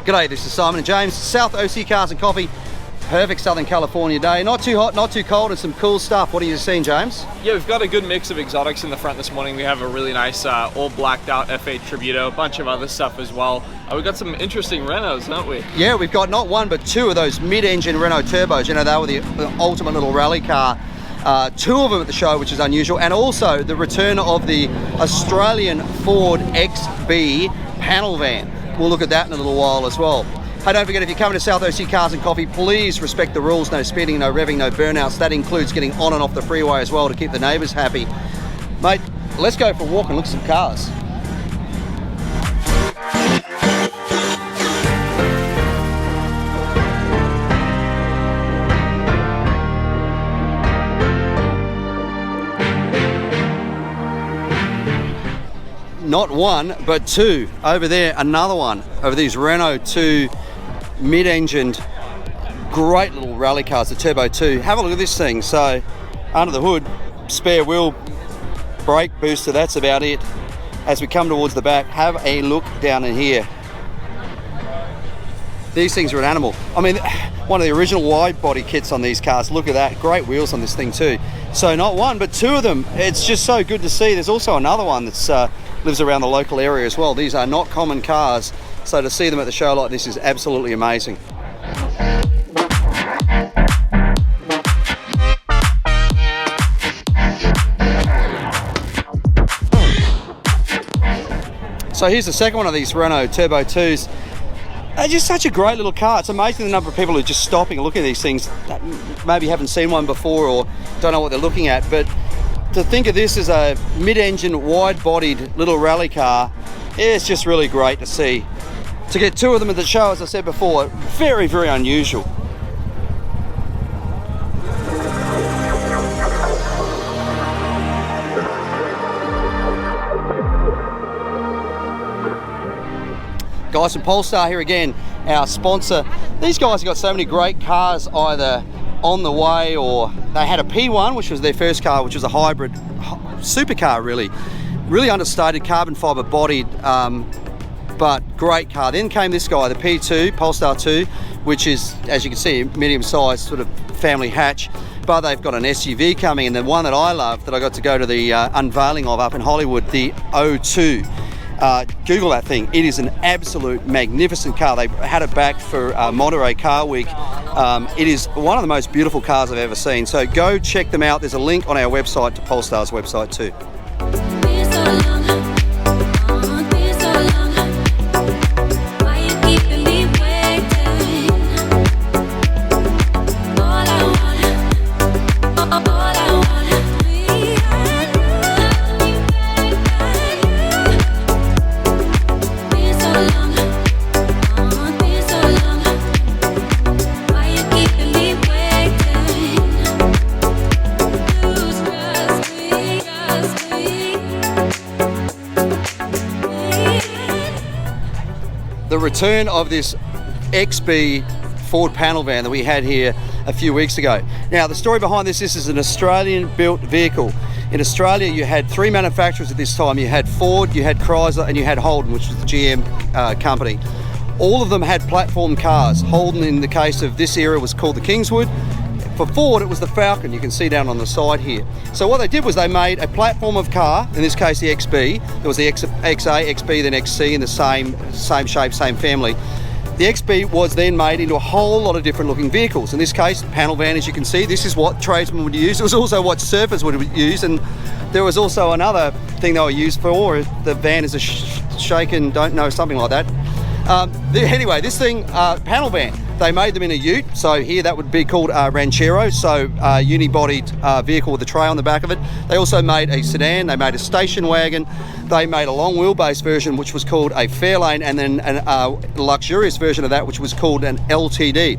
G'day, this is Simon and James, South OC Cars and Coffee. Perfect Southern California day. Not too hot, not too cold, and some cool stuff. What are you seeing, James? Yeah, we've got a good mix of exotics in the front this morning. We have a really nice all blacked out F8 Tributo, a bunch of other stuff as well. We've got some interesting Renaults, don't we? Yeah, we've got not one but two of those mid-engine Renault turbos. You know, they were the ultimate little rally car. Two of them at the show, which is unusual, and also the return of the Australian Ford XB panel van. We'll look at that in a little while as well. Hey, don't forget, if you're coming to South OC Cars and Coffee, please respect the rules. No speeding, no revving, no burnouts. That includes getting on and off the freeway as well to keep the neighbours happy. Mate, let's go for a walk and look at some cars. Not one, but two. Over there, another one of these Renault 2 mid-engined, great little rally cars, the Turbo 2. Have a look at this thing. So, under the hood, spare wheel, brake booster, that's about it. As we come towards the back, have a look down in here. These things are an animal. I mean, one of the original wide body kits on these cars. Look at that, great wheels on this thing too. So not one, but two of them. It's just so good to see. There's also another one that's lives around the local area as well. These are not common cars, so to see them at the show like this is absolutely amazing. So here's the second one of these Renault Turbo 2s. They're just such a great little car. It's amazing the number of people who are just stopping and looking at these things that maybe haven't seen one before or don't know what they're looking at. But to think of this as a mid-engine, wide-bodied little rally car, it's just really great to see. To get two of them at the show, as I said before, very, very unusual. Guys from Polestar here again, our sponsor. These guys have got so many great cars either on the way, or they had a P1, which was their first car, which was a hybrid supercar, really understated, carbon fiber bodied, but great car. Then came this guy, the P2, Polestar 2, which is, as you can see, medium-sized sort of family hatch, but they've got an SUV coming, and the one that I love, that I got to go to the unveiling of up in Hollywood, the O2. Google that thing. It is an absolute magnificent car. They had it back for Monterey Car Week. It is one of the most beautiful cars I've ever seen. So go check them out. There's a link on our website to Polestar's website too. The return of this XB Ford panel van that we had here a few weeks ago. Now, the story behind this is an Australian built vehicle. In Australia, you had three manufacturers at this time. You had Ford, you had Chrysler, and you had Holden, which was the GM company. All of them had platform cars. Holden, in the case of this era, was called the Kingswood. For Ford, it was the Falcon, you can see down on the side here. So what they did was they made a platform of car, in this case the XB. There was the XA, XB, then XC in the same shape, same family. The XB was then made into a whole lot of different looking vehicles. In this case, panel van, as you can see, this is what tradesmen would use. It was also what surfers would use, and there was also another thing they were used for. The van is a shaken, don't know, something like that. Anyway, this thing, panel van, they made them in a ute. So here that would be called a Ranchero, so uni-bodied vehicle with a tray on the back of it. They also made a sedan, they made a station wagon, they made a long wheelbase version which was called a Fairlane, and then a luxurious version of that which was called an LTD.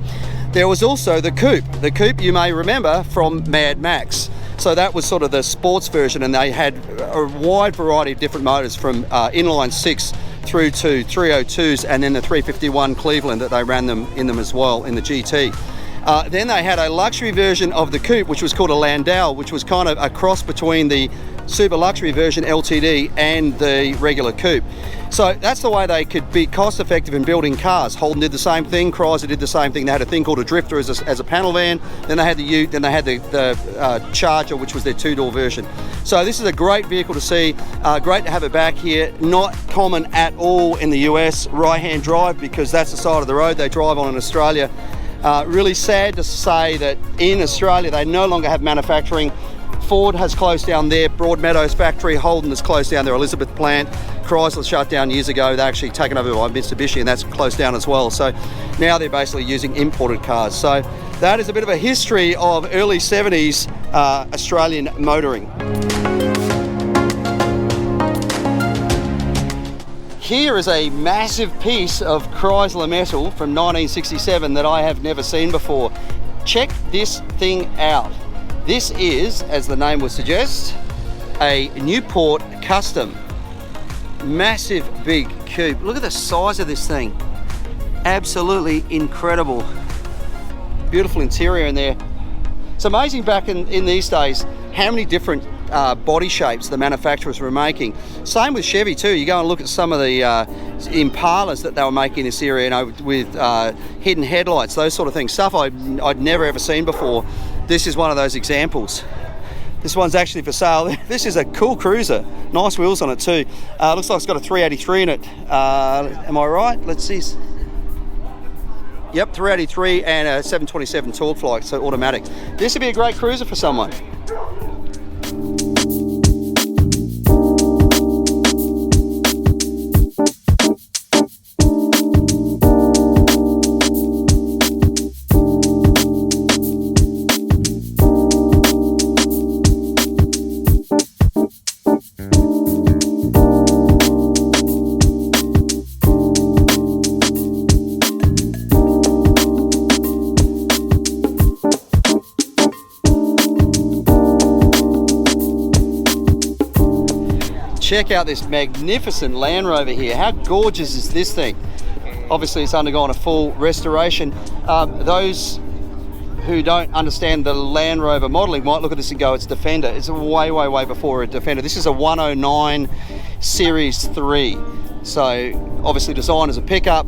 There was also the coupe. The coupe you may remember from Mad Max. So that was sort of the sports version, and they had a wide variety of different motors from inline six through to 302s, and then the 351 Cleveland that they ran them in them as well in the GT. Then they had a luxury version of the coupe, which was called a Landau, which was kind of a cross between the super luxury version LTD and the regular coupe. So that's the way they could be cost effective in building cars. Holden did the same thing, Chrysler did the same thing. They had a thing called a drifter as a panel van, then they had the ute, then they had the Charger, which was their two-door version. So this is a great vehicle to see, great to have it back here. Not common at all in the US, right-hand drive, because that's the side of the road they drive on in Australia. Really sad to say that in Australia they no longer have manufacturing. Ford has closed down their Broadmeadows factory, Holden has closed down their Elizabeth plant, Chrysler shut down years ago, they're actually taken over by Mitsubishi and that's closed down as well. So now they're basically using imported cars. So that is a bit of a history of early 70s Australian motoring. Here is a massive piece of Chrysler metal from 1967 that I have never seen before. Check this thing out. This is, as the name would suggest, a Newport Custom. Massive big coupe. Look at the size of this thing. Absolutely incredible. Beautiful interior in there. It's amazing back in these days how many different body shapes the manufacturers were making. Same with Chevy too. You go and look at some of the Impalas that they were making in this area, you know, with hidden headlights, those sort of things. Stuff I'd never ever seen before. This is one of those examples. This one's actually for sale. This is a cool cruiser. Nice wheels on it too. Looks like it's got a 383 in it. Am I right? Let's see. Yep, 383 and a 727 torque fly, so automatic. This would be a great cruiser for someone. Check out this magnificent Land Rover here. How gorgeous is this thing? Obviously it's undergone a full restoration. Those who don't understand the Land Rover modelling might look at this and go, it's Defender. It's way before a Defender. This is a 109 Series 3. So obviously designed as a pickup,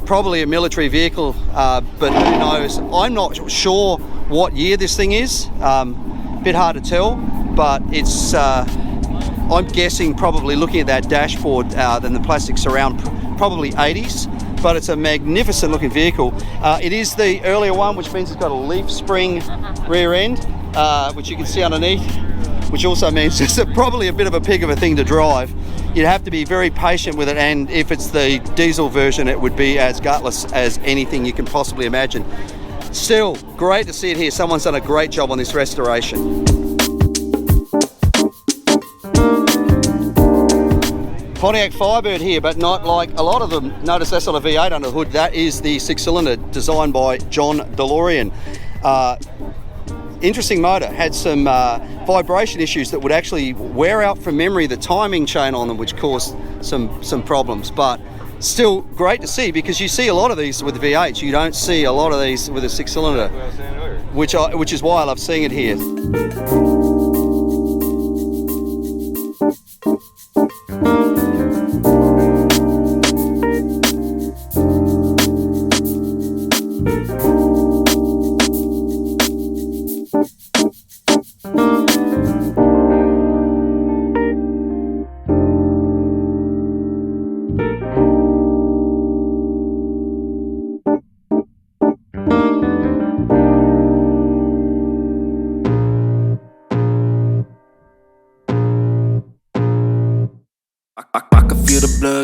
probably a military vehicle, but who knows? I'm not sure what year this thing is. Bit hard to tell, but it's I'm guessing, probably looking at that dashboard and the plastic surround, probably 80s, but it's a magnificent looking vehicle. It is the earlier one, which means it's got a leaf spring rear end, which you can see underneath, which also means it's probably a bit of a pig of a thing to drive. You'd have to be very patient with it, and if it's the diesel version, it would be as gutless as anything you can possibly imagine. Still, great to see it here. Someone's done a great job on this restoration. Pontiac Firebird here, but not like a lot of them. Notice that's not a V8 under the hood. That is the 6-cylinder designed by John DeLorean. Interesting motor. Had some vibration issues that would actually wear out from memory the timing chain on them, which caused some problems. But still great to see, because you see a lot of these with V8s. You don't see a lot of these with a 6-cylinder, which is why I love seeing it here.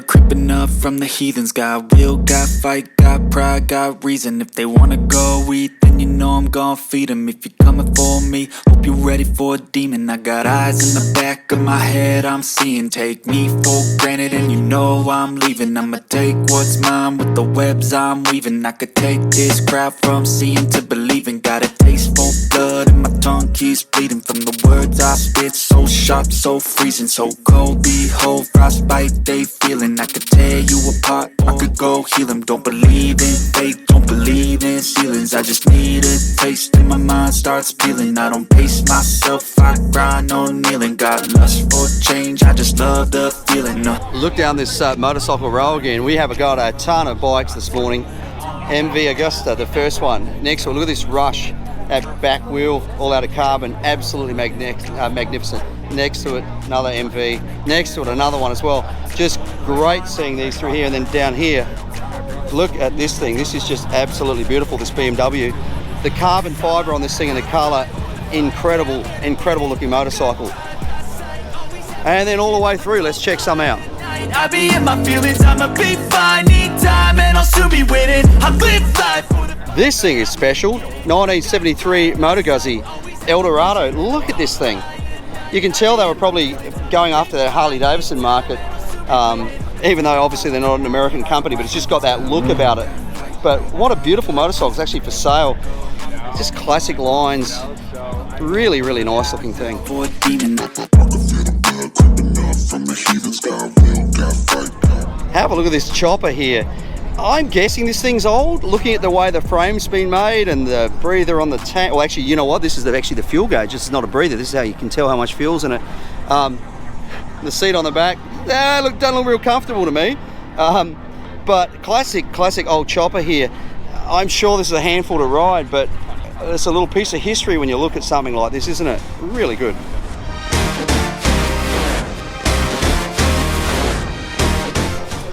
Creeping up from the heathens. Got will, got fight, got pride, got reason. If they wanna go eat, then you know I'm gon' feed them. If you're coming for me, hope you're ready for a demon. I got eyes in the back of my head, I'm seeing. Take me for granted and you know I'm leaving. I'ma take what's mine with the webs I'm weaving. I could take this crowd from seeing to believing. Got a taste for blood and my tongue keeps bleeding from the words I spit. So sharp, so freezing, so cold. Behold, frostbite they feeling. I could tear you apart, I could go heal them. Don't believe in fate, don't believe in ceilings. I just need a taste and my mind starts peeling. I don't pace myself, I grind on kneeling. Got lust for change, I just love the feeling. Look down this motorcycle row again. We have got a ton of bikes this morning. MV Augusta, the first one. Next one, look at this Rush. That back wheel, all out of carbon, absolutely magnificent. Next to it, another MV. Next to it, another one as well. Just great seeing these through here. And then down here, look at this thing. This is just absolutely beautiful, this BMW. The carbon fiber on this thing and the color, incredible, incredible looking motorcycle. And then all the way through, let's check some out. I be in my feelings, I'ma be fine. Need time and I'll soon be winning. I live life for the... This thing is special. 1973 Motorguzzy Eldorado. Look at this thing. You can tell they were probably going after the Harley Davidson market, even though obviously they're not an American company, but it's just got that look about it. But what a beautiful motorcycle. It's actually for sale. Just classic lines. Really, really nice looking thing. Have a look at this chopper here. I'm guessing this thing's old, looking at the way the frame's been made and the breather on the tank. Well, actually, you know what? This is actually the fuel gauge. This is not a breather. This is how you can tell how much fuel's in it. The seat on the back, doesn't look real comfortable to me. But classic old chopper here. I'm sure this is a handful to ride, but it's a little piece of history when you look at something like this, isn't it? Really good.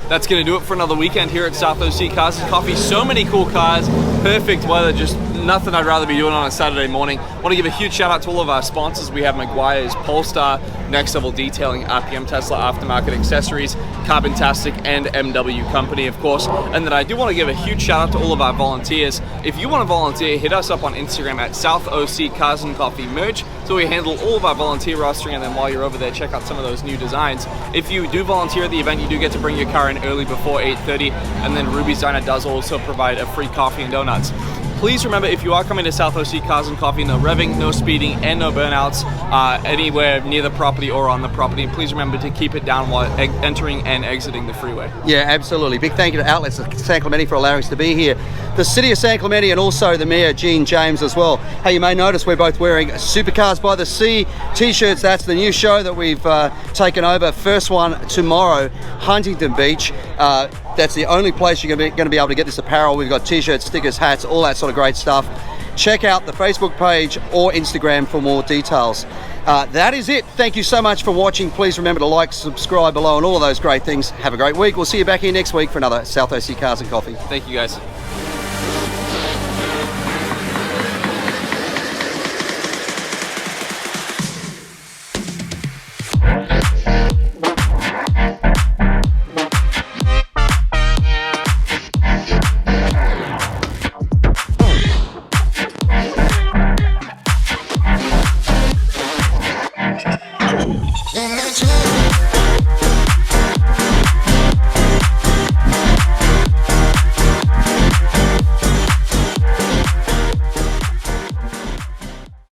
That's going to do it for another weekend here at South OC Cars and Coffee. So many cool cars, perfect weather, just nothing I'd rather be doing on a Saturday morning. I want to give a huge shout out to all of our sponsors. We have Meguiar's, Polestar, Next Level Detailing, RPM Tesla Aftermarket Accessories, Carbontastic, and MW Company, of course. And then I do want to give a huge shout out to all of our volunteers. If you want to volunteer, hit us up on Instagram at South OC Cars and Coffee Merch. So we handle all of our volunteer rostering, and then while you're over there, check out some of those new designs. If you do volunteer at the event, you do get to bring your car in early before 8:30, and then Ruby's Diner does also provide a free coffee and donuts. Please remember, if you are coming to South OC Cars and Coffee, no revving, no speeding, and no burnouts anywhere near the property or on the property. And please remember to keep it down while entering and exiting the freeway. Yeah, absolutely. Big thank you to Outlets of San Clemente for allowing us to be here. The City of San Clemente and also the Mayor, Gene James, as well. Hey, you may notice we're both wearing Supercars by the Sea t-shirts. That's the new show that we've taken over. First one tomorrow, Huntington Beach. That's the only place you're going to be able to get this apparel. We've got t-shirts, stickers, hats, all that sort of great stuff. Check out the Facebook page or Instagram for more details. That is it. Thank you so much for watching. Please remember to like, subscribe below, and all of those great things. Have a great week. We'll see you back here next week for another South OC Cars and Coffee. Thank you, guys.